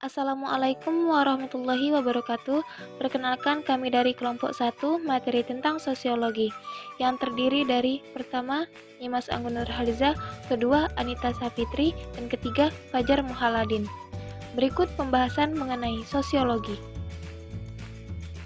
Assalamualaikum warahmatullahi wabarakatuh. Perkenalkan kami dari kelompok 1 materi tentang sosiologi yang terdiri dari pertama Nyimas Anggun Nurhaliza, kedua Anita Sapitri, dan ketiga Fajar Muhaladin. Berikut pembahasan mengenai sosiologi.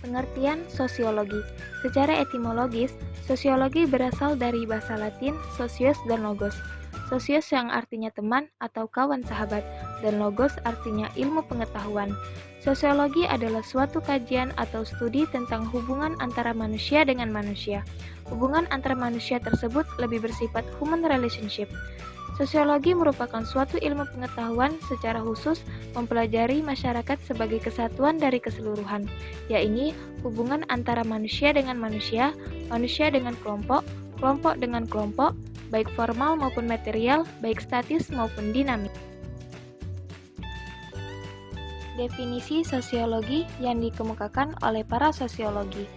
Pengertian sosiologi. Secara etimologis, sosiologi berasal dari bahasa Latin socius dan logos. Socius yang artinya teman atau kawan sahabat, dan logos artinya ilmu pengetahuan. Sosiologi adalah suatu kajian atau studi tentang hubungan antara manusia dengan manusia. Hubungan antara manusia tersebut lebih bersifat human relationship. Sosiologi merupakan suatu ilmu pengetahuan secara khusus mempelajari masyarakat sebagai kesatuan dari keseluruhan, yaitu hubungan antara manusia dengan manusia dengan kelompok, kelompok dengan kelompok, baik formal maupun material, baik statis maupun dinamik. Definisi sosiologi yang dikemukakan oleh para sosiologi.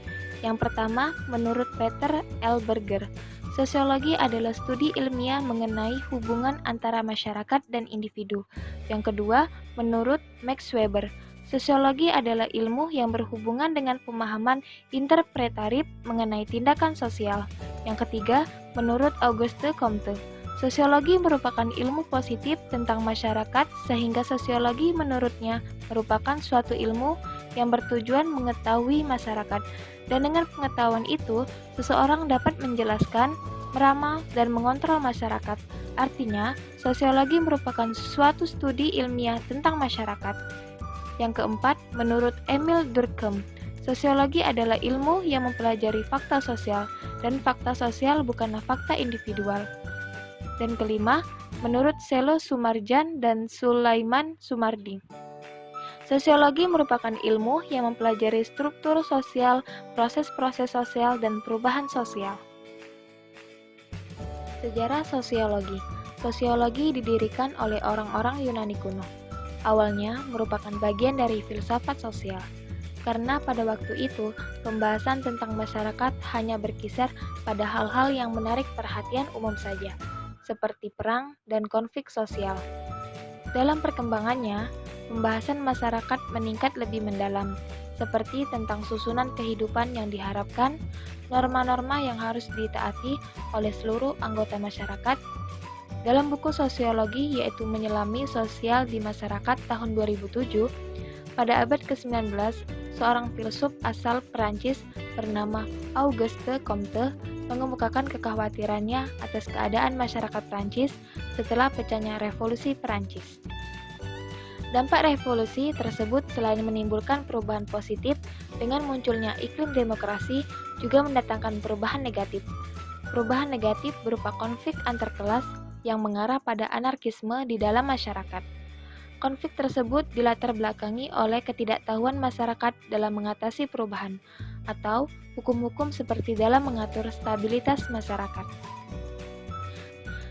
Yang pertama, menurut Peter L. Berger, sosiologi adalah studi ilmiah mengenai hubungan antara masyarakat dan individu. Yang kedua, menurut Max Weber, sosiologi adalah ilmu yang berhubungan dengan pemahaman interpretatif mengenai tindakan sosial. Yang ketiga, menurut Auguste Comte, sosiologi merupakan ilmu positif tentang masyarakat sehingga sosiologi menurutnya merupakan suatu ilmu yang bertujuan mengetahui masyarakat. Dan dengan pengetahuan itu, seseorang dapat menjelaskan, meramal, dan mengontrol masyarakat. Artinya, sosiologi merupakan suatu studi ilmiah tentang masyarakat. Yang keempat, menurut Emil Durkheim, sosiologi adalah ilmu yang mempelajari fakta sosial, dan fakta sosial bukanlah fakta individual. Dan kelima, menurut Selo Sumarjan dan Sulaiman Sumardi, sosiologi merupakan ilmu yang mempelajari struktur sosial, proses-proses sosial, dan perubahan sosial. Sejarah sosiologi. Sosiologi didirikan oleh orang-orang Yunani kuno. Awalnya merupakan bagian dari filsafat sosial. Karena pada waktu itu, pembahasan tentang masyarakat hanya berkisar pada hal-hal yang menarik perhatian umum saja, seperti perang dan konflik sosial. Dalam perkembangannya, pembahasan masyarakat meningkat lebih mendalam, seperti tentang susunan kehidupan yang diharapkan, norma-norma yang harus ditaati oleh seluruh anggota masyarakat. Dalam buku sosiologi yaitu Menyelami Sosial di Masyarakat tahun 2007, pada abad ke-19, seorang filsuf asal Perancis bernama Auguste Comte mengemukakan kekhawatirannya atas keadaan masyarakat Prancis setelah pecahnya Revolusi Perancis. Dampak revolusi tersebut selain menimbulkan perubahan positif dengan munculnya iklim demokrasi juga mendatangkan perubahan negatif. Perubahan negatif berupa konflik antar kelas yang mengarah pada anarkisme di dalam masyarakat. Konflik tersebut dilatar belakangi oleh ketidaktahuan masyarakat dalam mengatasi perubahan atau hukum-hukum seperti dalam mengatur stabilitas masyarakat.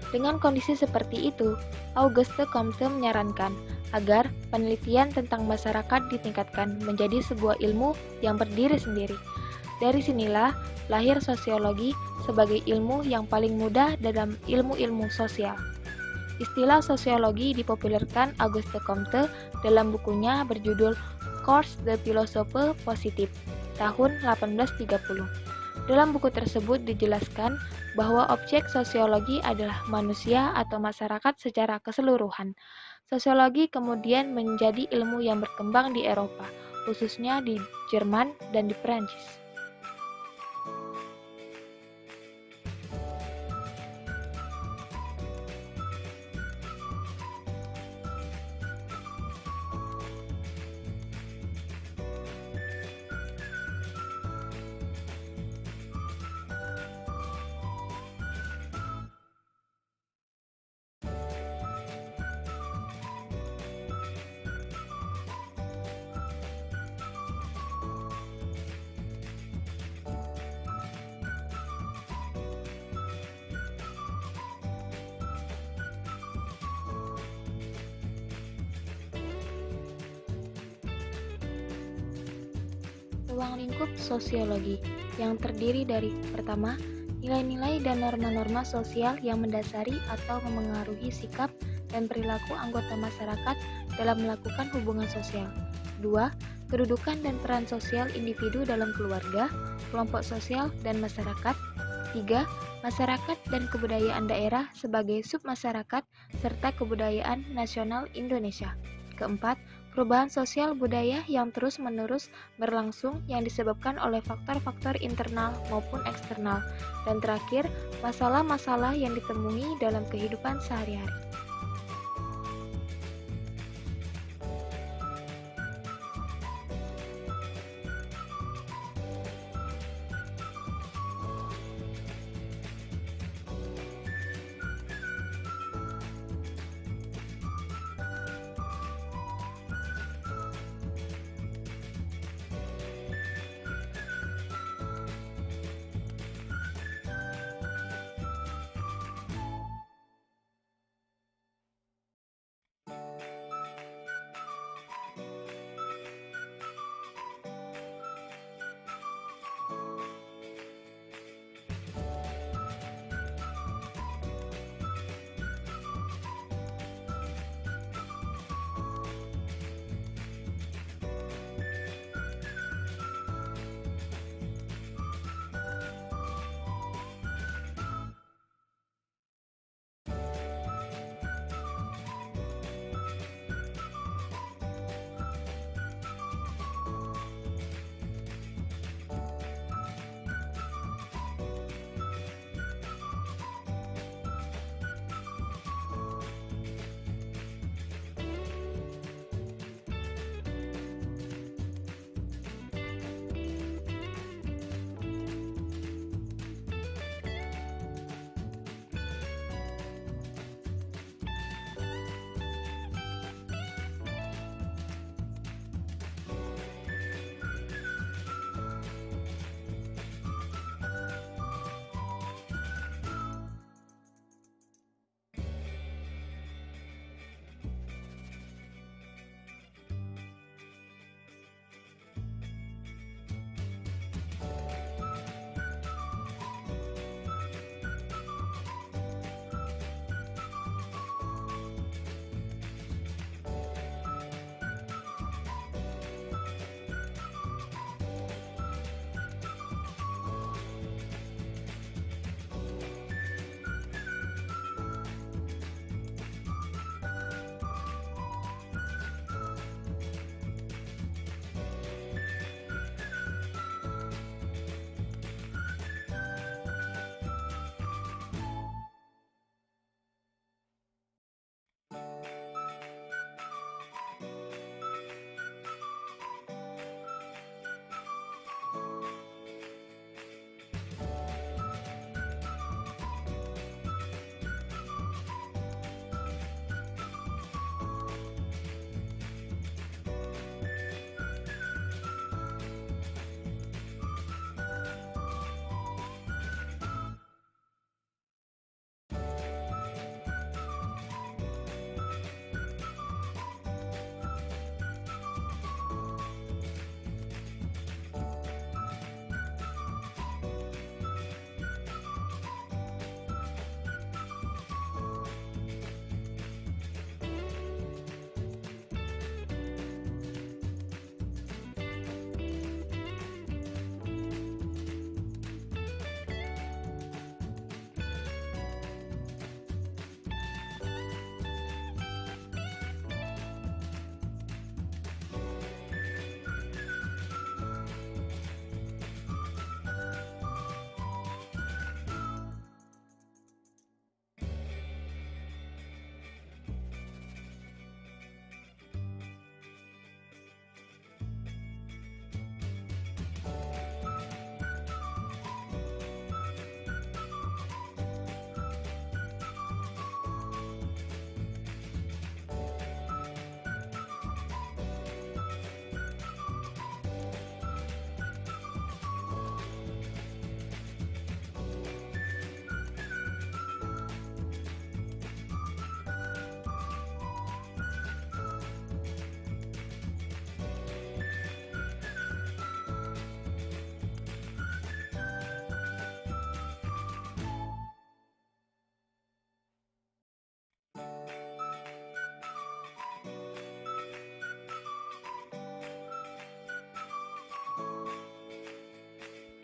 Dengan kondisi seperti itu, Auguste Comte menyarankan agar penelitian tentang masyarakat ditingkatkan menjadi sebuah ilmu yang berdiri sendiri. Dari sinilah lahir sosiologi sebagai ilmu yang paling mudah dalam ilmu-ilmu sosial. Istilah sosiologi dipopulerkan Auguste Comte dalam bukunya berjudul Cours de Philosophe Positif tahun 1830. Dalam buku tersebut dijelaskan bahwa objek sosiologi adalah manusia atau masyarakat secara keseluruhan. Sosiologi kemudian menjadi ilmu yang berkembang di Eropa, khususnya di Jerman dan di Perancis. Ruang lingkup sosiologi yang terdiri dari pertama, nilai-nilai dan norma-norma sosial yang mendasari atau memengaruhi sikap, dan perilaku anggota masyarakat dalam melakukan hubungan sosial. 2. Kedudukan dan peran sosial individu dalam keluarga, kelompok sosial, dan masyarakat. 3. Masyarakat dan kebudayaan daerah sebagai submasyarakat serta kebudayaan nasional Indonesia. Keempat, perubahan sosial budaya yang terus-menerus berlangsung yang disebabkan oleh faktor-faktor internal maupun eksternal. Dan terakhir, masalah-masalah yang ditemui dalam kehidupan sehari-hari.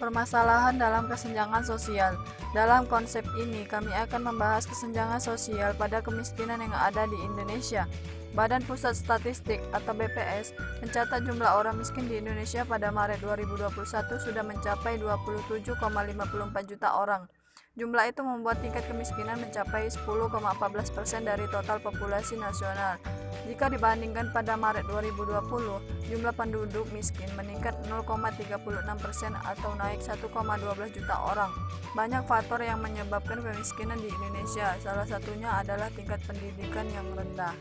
permasalahan dalam kesenjangan sosial. Dalam konsep ini, kami akan membahas kesenjangan sosial pada kemiskinan yang ada di Indonesia. Badan Pusat Statistik atau BPS mencatat jumlah orang miskin di Indonesia pada Maret 2021 sudah mencapai 27,54 juta orang. Jumlah itu membuat tingkat kemiskinan mencapai 10,14% dari total populasi nasional. Jika dibandingkan pada Maret 2020, jumlah penduduk miskin meningkat 0,36% atau naik 1,12 juta orang. Banyak faktor yang menyebabkan kemiskinan di Indonesia, salah satunya adalah tingkat pendidikan yang rendah.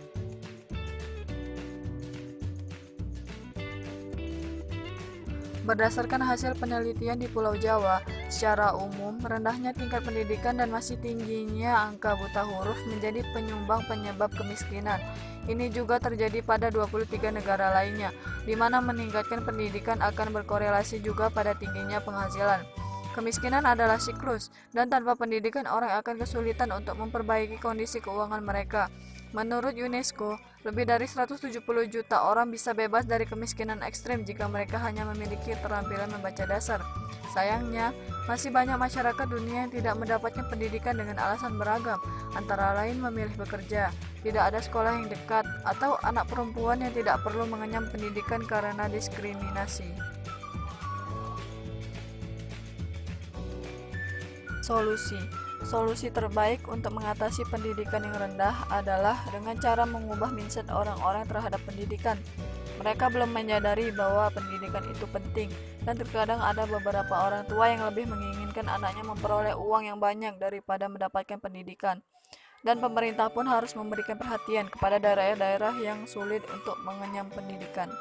Berdasarkan hasil penelitian di Pulau Jawa, secara umum, rendahnya tingkat pendidikan dan masih tingginya angka buta huruf menjadi penyebab kemiskinan. Ini juga terjadi pada 23 negara lainnya, di mana meningkatkan pendidikan akan berkorelasi juga pada tingginya penghasilan. Kemiskinan adalah siklus, dan tanpa pendidikan orang akan kesulitan untuk memperbaiki kondisi keuangan mereka. Menurut UNESCO, lebih dari 170 juta orang bisa bebas dari kemiskinan ekstrem jika mereka hanya memiliki keterampilan membaca dasar. Sayangnya, masih banyak masyarakat dunia yang tidak mendapatkan pendidikan dengan alasan beragam, antara lain memilih bekerja, tidak ada sekolah yang dekat, atau anak perempuan yang tidak perlu mengenyam pendidikan karena diskriminasi. Solusi terbaik untuk mengatasi pendidikan yang rendah adalah dengan cara mengubah mindset orang-orang terhadap pendidikan. Mereka belum menyadari bahwa pendidikan itu penting, dan terkadang ada beberapa orang tua yang lebih menginginkan anaknya memperoleh uang yang banyak daripada mendapatkan pendidikan. Dan pemerintah pun harus memberikan perhatian kepada daerah-daerah yang sulit untuk mengenyam pendidikan.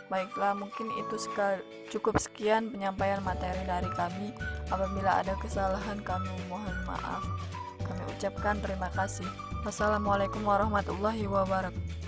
Baiklah, mungkin itu cukup sekian penyampaian materi dari kami. Apabila ada kesalahan, kami mohon maaf. Kami ucapkan terima kasih. Wassalamualaikum warahmatullahi wabarakatuh.